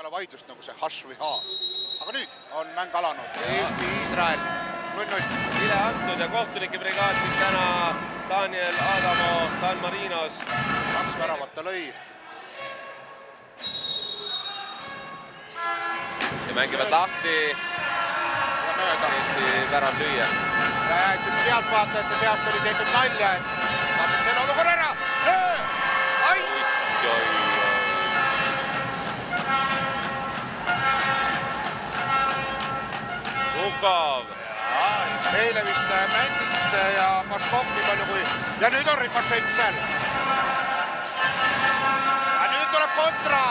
ole vaidlust nagu see H või H. Aga nüüd on mäng alanud. Eesti-Iisrael 0-0. Üle antud ja kohtunike brigaad siis täna Daniel Adamo San Marinos. 2 väravat ta lõi. Ja mängivad lahti. Ja mööda. Eesti värav lüüa. Ja siis pealtvaatajate seast oli tehtud nalja, et tahtis selle olukorra ära. Ai! Lukov. Eile vist Mändist ja Maškov nii palju kui... Ja nüüd on Rikošett seal. Ja nüüd tuleb kontra.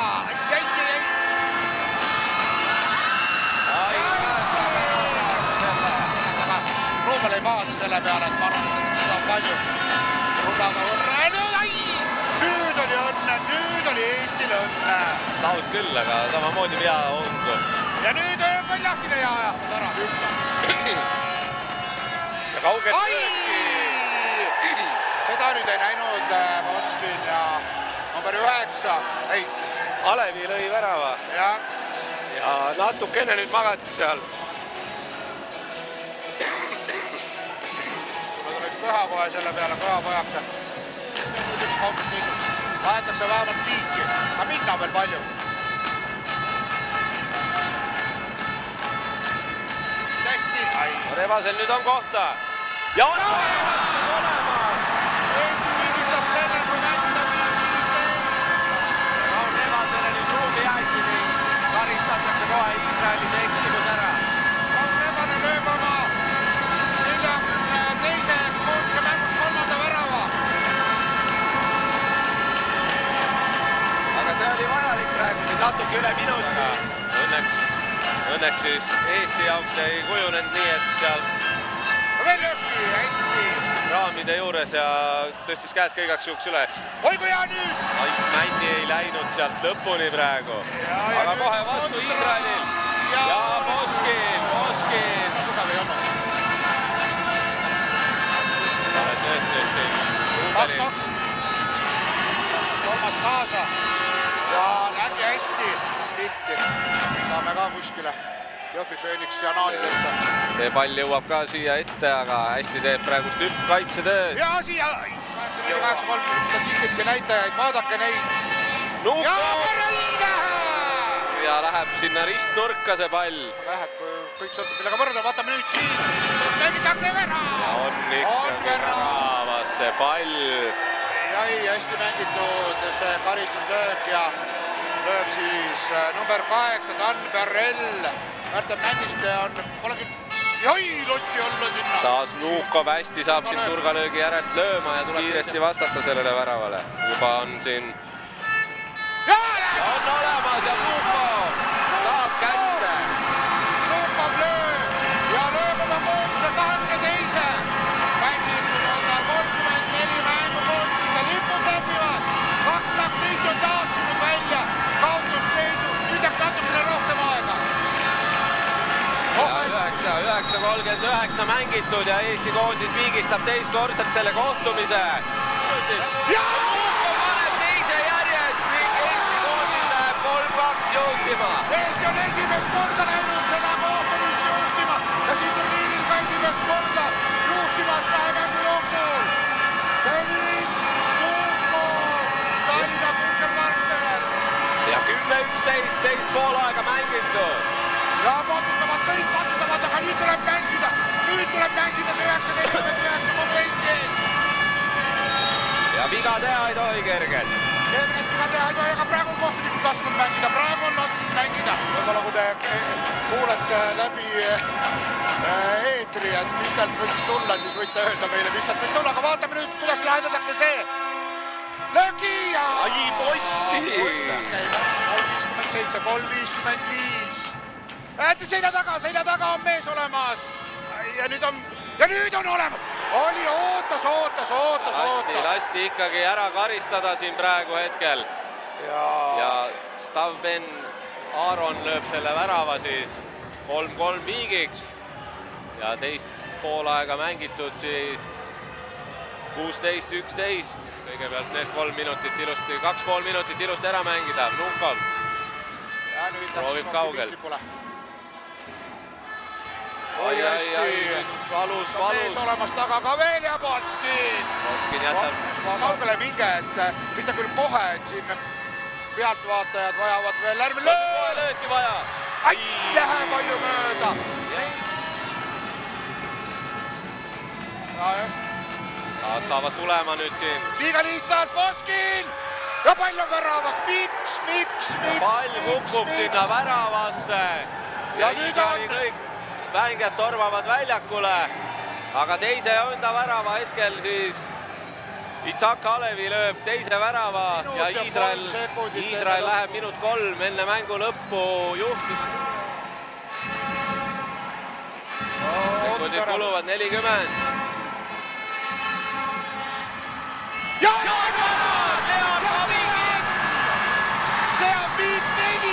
Ruumel ei maadu selle peale, et parandatakse, et seda on palju. Rudaga võrra. Nüüd oli õnne, nüüd oli Eestil õnne. Laud küll, aga samamoodi pea ongu. Ja nüüd Põljakine ja ajatud ära hüppa. Ja kaugelt lööki. Seda nüüd ei näinud Mostin ja number 9. Ei. Alevi lõi värava. Ja natukene nüüd magati seal. Kõha kohe selle peale, kõha pojaka. Nüüd üks kaugelt sõidus. Vahetakse vähemalt piiki, aga minna veel palju. Hästi. Rebasel nüüd on kohta. Ja on olemas! Eesti viisistab selle, kui mängida 5-15. Ja on Rebasele nüüd ruumi jäeti ning karistatakse kohe Iisraelis eksimus ära. Rebane lööb oma 42. koondise mängus 3. värava. Aga see oli vajalik praegu, siin natuke üle minuti. Õnneks siis Eesti jaoks ei kujunenud nii, et seal Veel lööki, hästi. raamide juures ja tõstis käed kõigaks juhuks üles. Oi kui hea nüüd! Mändi ei läinud sealt lõpuni praegu. Aga kohe vastu Iisraelil. Ja Moskin. Tugev ei olnud. Alles nüüd siin. 2-2. Kolmas kaasa. Ja nägi hästi pilti. Saame ka kuskile Jõhvi Phoenix janaalidesse. See pall jõuab ka siia ette, aga hästi teeb praegust üks kaitsetööd. Ja siia 8-3 statistilisi näitajaid, vaadake neid. Ja Marraine! Ja läheb sinna ristnurka see pall. Lähed, kui kõik sõltub millega võrda, vaatame nüüd siin. Mängitakse vära! Ja on ikkagi väravas see pall. Jäi hästi mängitud see karistuslöök ja lööb siis number 8 Dan Berrell. Märten Mändist on, polegi lotti olla sinna. Taas Lukov hästi saab siin turgalöögi järelt lööma ja tuleb kiiresti vastata sellele väravale. Juba on siin... On olemas ja Lukov saab kätte. Lukov lööb ja lööb oma koondise 22. Mängitud on tal 34 mängu koondisega lipud läbivad. 2-2 Eesti on taastunud välja kaotusseisus. Nüüd jääks natukene rohkem aega. 9:39 mängitud ja Eesti koondis viigistab teistkordselt selle kohtumise. Ja Lukov paneb teise järjest ning Eesti koondis läheb 3-2 juhtima. Eesti on esimest korda läinud seda kohtumist juhtima ja siin turniiril ka esimest korda juhtimas kahe mängu jooksul. Tõnis Lukov, Tallinna Pinkerpartner. Ja 10-11 teist poolaega mängitud. Ja kõik patutavad, aga nüüd tuleb mängida see 9-49 kogu Eesti ees. Ja viga teha ei tohi kergelt. Kergelt viga teha ei tohi, aga praegu on kohtunikud lasknud mängida. Võib-olla kui te kuulete läbi eetri, et mis sealt võiks tulla, siis võite öelda meile, mis sealt võiks tulla, aga vaatame nüüd, kuidas lahendatakse see. Lööki ja... Ai, posti! 3-57, 3-55. Seina taga on mees olemas. Ja nüüd on olemas. Oli ootas. Lasti ikkagi ära karistada siin praegu hetkel. Ja Stavben Aaron lööb selle värava siis 3-3 viigiks. Ja teist poolaega mängitud siis 16-11. Kõigepealt need 2,5 minutit ilusti ära mängida. Lukov. proovib kaugel. Oi, valus. Mees olemas taga ka veel ja Boskin. Boskin jätab. Kaugele minge, et mitte küll kohe, et siin pealtvaatajad vajavad veel lärmi. Lööki vaja. Ai, lähe palju mööda. Saavad tulema nüüd siin. Liiga lihtsalt Boskin. Ja pall on väravas. Miks? Pall kukub sinna väravasse. Ja nüüd on kõik mängijad tormavad väljakule. Aga teise enda värava hetkel siis Itsak Alevi lööb teise värava ja Iisrael läheb minut 3 enne mängu lõppu juhtida. Sekundid kuluvad 40. Ja! See on viik 4.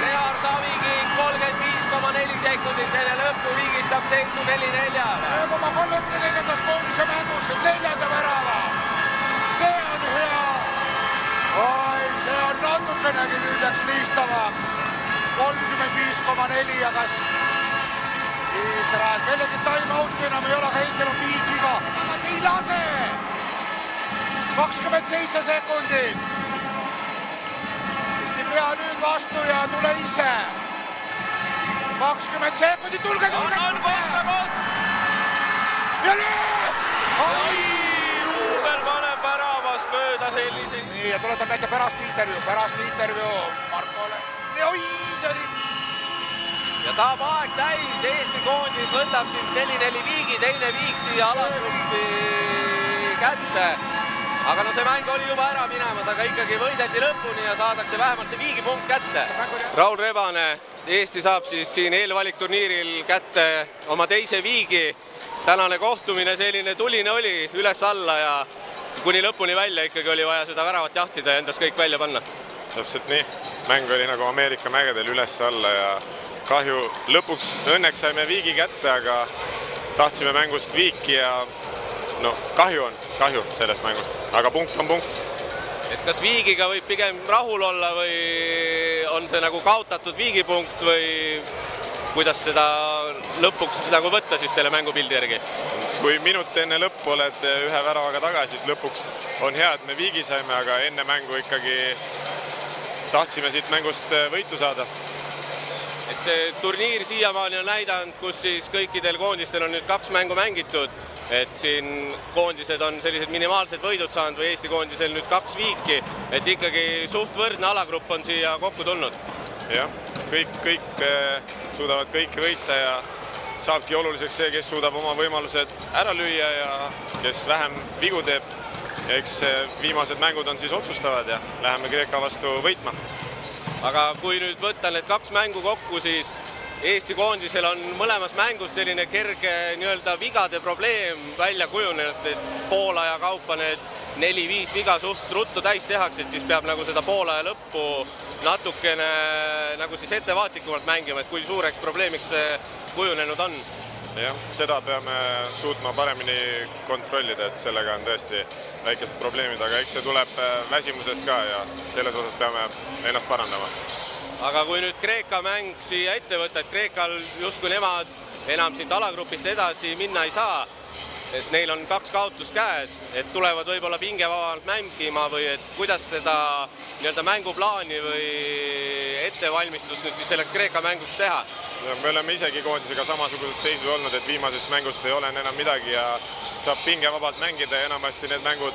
Lear Saviking 35,4 sekundit enne lõppu viigistab seisu 4-4. Lööb oma 34. koondise mängus 4. värava. See on hea. Oi, see on natukenegi nüüdeks lihtsamaks. 35,4 ja kas Iisrael kellegi time-outi enam ei ole, aga Eestil on 5 viga. Aga see ei lase. 27 sekundit. Eesti pea nüüd vastu ja tule ise. 20 sekundit, tulge! On koht! Ja lööb! Juubel paneb väravast mööda sellise. Nii, ja tuletab näite pärast intervjuu Markole. Oi, see oli... Ja saab aeg täis, Eesti koondis võtab siin 4-4 viigi, teine viik siia alagruppi kätte. Aga no see mäng oli juba ära minemas, aga ikkagi võideti lõpuni ja saadakse vähemalt see viigipunkt kätte. Raul Rebane, Eesti saab siis siin eelvalikturniiril kätte oma teise viigi. Tänane kohtumine selline tuline oli üles-alla ja kuni lõpuni välja ikkagi oli vaja seda väravat jahtida ja endast kõik välja panna. Täpselt nii. Mäng oli nagu Ameerika mägedel üles-alla ja kahju lõpuks õnneks saime viigi kätte, aga tahtsime mängust viiki ja no kahju sellest mängust, aga punkt on punkt. Et kas viigiga võib pigem rahul olla või on see nagu kaotatud viigipunkt või kuidas seda lõpuks nagu võtta siis selle mängupildi järgi? Kui minut enne lõppu oled ühe väravaga taga, siis lõpuks on hea, et me viigi saime, aga enne mängu ikkagi tahtsime siit mängust võitu saada. Et see turniir siiamaani on näidanud, kus siis kõikidel koondistel on nüüd 2 mängu mängitud, et siin koondised on sellised minimaalsed võidud saanud või Eesti koondisel nüüd 2 viiki, et ikkagi suht võrdne alagrupp on siia kokku tulnud. Jah, kõik suudavad kõike võita ja saabki oluliseks see, kes suudab oma võimalused ära lüüa ja kes vähem vigu teeb. Ja eks viimased mängud on siis otsustavad ja läheme Kreeka vastu võitma. Aga kui nüüd võtta need 2 mängu kokku, siis Eesti koondisel on mõlemas mängus selline kerge vigade probleem välja kujunenud, et poolaja kaupa need 4-5 viga suht ruttu täis tehakse, et siis peab nagu seda poolaja lõppu natukene nagu siis ettevaatlikumalt mängima, et kui suureks probleemiks see kujunenud on. Jah, seda peame suutma paremini kontrollida, et sellega on tõesti väikesed probleemid, aga eks see tuleb väsimusest ka ja selles osas peame ennast parandama. Aga kui nüüd Kreeka mäng siia ette võtta, et Kreekal justkui nemad enam siit alagrupist edasi minna ei saa, et neil on 2 kaotust käes, et tulevad võib-olla pingevabalt mängima või et kuidas seda mänguplaani või ettevalmistust nüüd siis selleks Kreeka mänguks teha? Me oleme isegi koondisega samasuguses seisus olnud, et viimasest mängust ei ole enam midagi ja saab pingevabalt mängida ja enamasti need mängud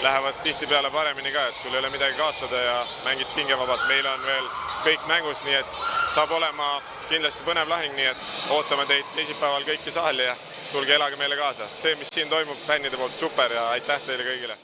lähevad tihtipeale paremini ka, et sul ei ole midagi kaotada ja mängid pingevabalt. Meil on veel kõik mängus, nii et saab olema kindlasti põnev lahing, nii et ootame teid teisipäeval kõiki saali ja tulge elage meile kaasa. See, mis siin toimub fännide poolt, super ja aitäh teile kõigile!